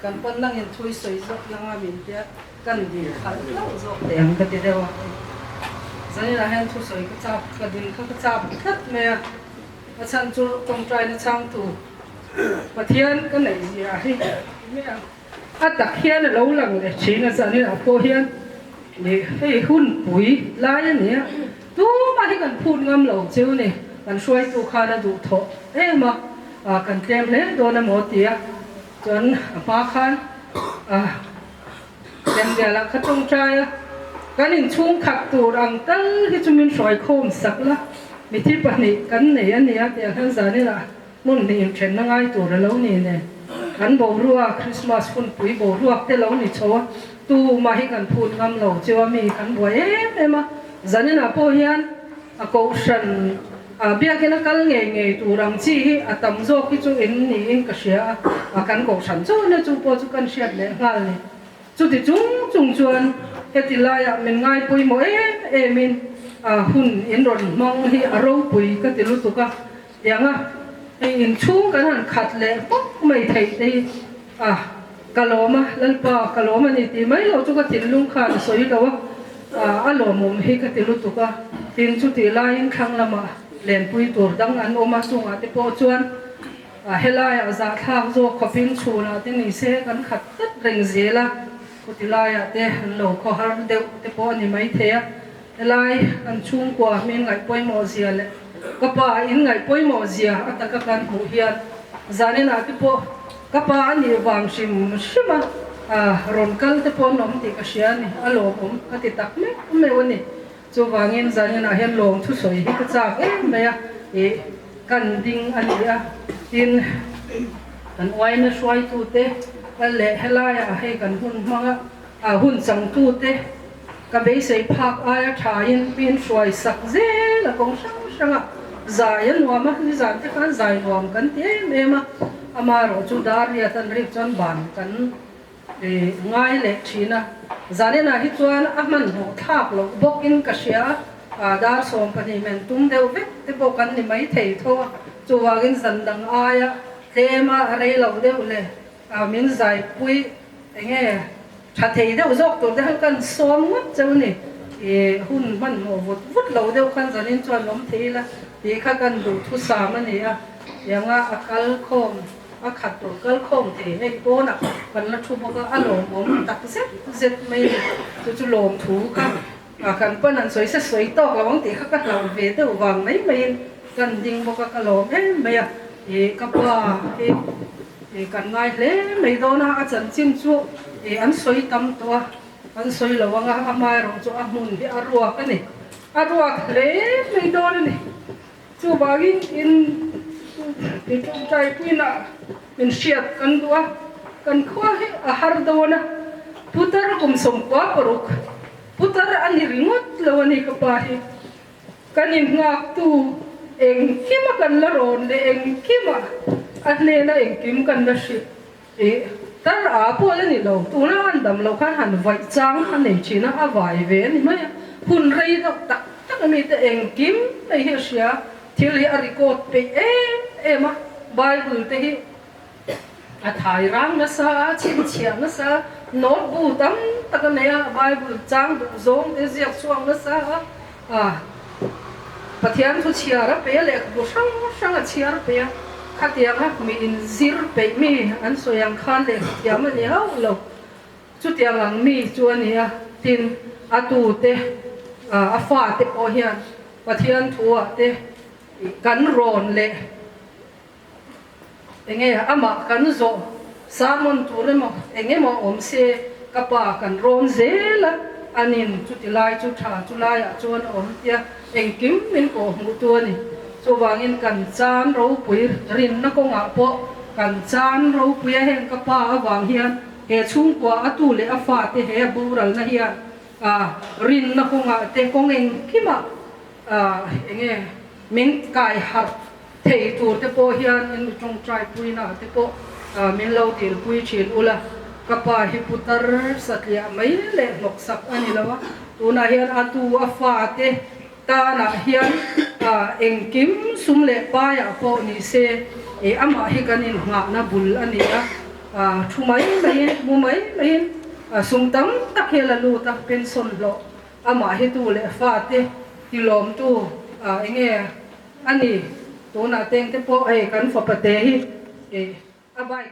kan pon lang in thui soi zok langa min te kan di khal lo zok te ang ka ti dewa zani la hen thu soi ka chap ka din ka chap khat me a chan chu tong trai na chang tu pathian ka nei ji a hi me a tak hian lo lang le china zani a po hian ni hei hun pui lai ani tu ma hi kan phun ngam lo cheu ni kan suai tu khana du tho ma kan tlem le do na mo tia chon pa khan dem dia la khatong trai kan in chung khak tu rang tal hi chumin soi khom sak la mi thi pa ni kan nei ani a te han za ni la mun ni chen na ngai tu ra lo ni ne kan bo ruwa Christmas phun pui bo ruwa te lo ni chowa tu ma hi kan phun ngam lo chewa mi kan bo ma zani na po hian a ko shan bia ke na kal nge tu rang chi hi atam zo ki chu in ni in ka sia kan ko shan chu na chu po chu kan siat le ngal ni chu ti chung chuan heti la ya min ngai pui mo min hun in ron mong hi aro pui ka ti lu tu ka yanga in chung kan han khat le pok mai thei te kaloma lalpa kaloma ni ti mai lo chu ka tin lung khan soi lo alo mom hi ka ti lu tu ka tin chu ti la in khang lama len pui tur dang an oma chunga te po chuan helai za thak zo khopin chuna te ni se kan khat tat reng zela kutilaya te lo kho har de te po ni mai the helai an chung kwa min ngai poi mo zia le kapa in ngai poi mo zia ataka kan hu hian zanina te po kapa ani wang sim shima ron kal te po nom ti ka sia ni alo om ka ti tak me woni chu wangin zanina hen long thu soi hi ka chak me ya kan ding ani a tin kan wai na swai tu te le helai he kan hun manga hun chang tu te ka be sei phak aya thain pin swai sak ze la kong sang zai an wa ma ni zan te kan zai wam kan te me ma amaro chu dar ya tan ri chon ban kan ngai le thina zanena hi chuan a man ho thak lo bok in ka sia dar som pani men tum deu vek te bo kan ni mai thei tho chu wagin zan dang aya tema rei lo deu le min zai pui enge tha thei deu zok to de kan som ngot cheu ni hun man ho vut lo deu kan zanin chuan lom theila ti kha kan du thu sa ma ni a yanga akal khom khat to kal khom the he to na kan la thu boka alo mom tak zet mai chu lom thu ka kan pan an soi se soi to ka wang ti kha ka lo ve te wang mai kan ding boka ka lo mai a ka pa kan ngai hle mai do na a chan chin chu an soi tam to an soi lo wanga amai ro chu a mun bi arua ka ni arua hle mai do ni chu bagin in trong trai pina in siat kan dua kan khwa he a har do na putar kum som kwa paruk putar ani ringot lawani ka pa hi kanin ngak tu eng kima kan la ron le eng kima atle na eng kim kan na shi tar a po la ni lo tu na an dam lo khan han vai chang han nei china a vai ve ni mai hun rei do tak tak mi te eng kim te hi sia thil hi a record pe ma bible te hi a thai rang na sa chin chiang na sa not bu tam tak ne bible chang du zong te ziak chuang na sa pathian thu chiara pe le bu sang a chiar pe khatia ha mi in zir pe mi an soyang khan le tiam ni ha lo chu tiang ang mi chu ani a tin atu te a fa te po hian pathian thu te kan ron le enge ama kan zo samon ture mo enge mo om se kapa kan ron zela anin chu tilai chu tha chu lai a chuan om tia eng kim min ko mu tu ni chu wangin kan chan ro pui rin na ko nga po kan chan ro pui hen kapa awang hian he chung kwa atu le afa te he bural na hian rin na ko nga te kong eng kima enge min kai har thei tur te po hian in trong trai pui na te po min lo til pui chin ula kapa hi putar satlia mai le nok sak ani lawa tuna hian atu afa te ta na hian eng kim sum le pa ya po ni se ama hi kanin nga na bul ani a thu mấy mấy mua mấy mấy sung tấm tắc hệ là lu tắc pension lo mà hết tu lệ phát thế thì lom tu anh nghe anh đi tu na teng te po ai kan fa pate hi abai